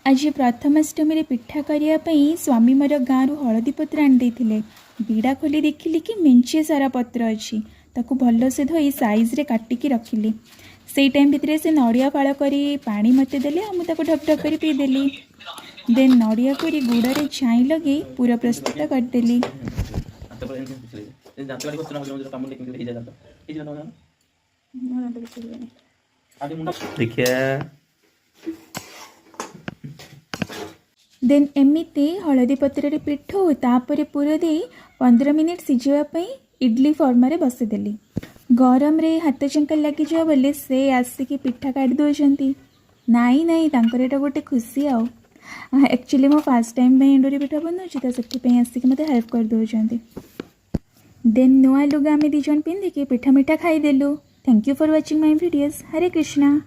आज प्रथमाष्टमी पिठा करने स्वामी मोर गाँव हलदी पत्र आनी बीड़ा खोली देखिली कि मेंचे सारा पत्र अच्छी ताकू भल से धोई साइज रे काटिकी रखिली। से टाइम भितर से नड़िया फाड़ कर पानी मते देले आ मुझे ढक ढक कर पीदेली। देन नड़िया कोरी गुड़ छाई लगे पूरा प्रस्तुत करदेली। देन एमती हलदी पत्र पिठो तापर पूरा दे 15 मिनिट सिझापी इडली फॉर्म रे बसदेली। गरम रे हाथ चंका लगी जा बोले से आसिकी पिठा काट दौरान नाई नाई तांकर एटा गोटे खुशी आउ एक्चुअली मो फर्स्ट टाइम में एंडुरी पिठा बनाऊँगी तो से आसिक मत हेल्प कर दौरान। देन नुआ लुगा आम 2 जन पिंधिकी पिठा मिठा खाईदेलु। Thank you for watching my videos. Hare Krishna.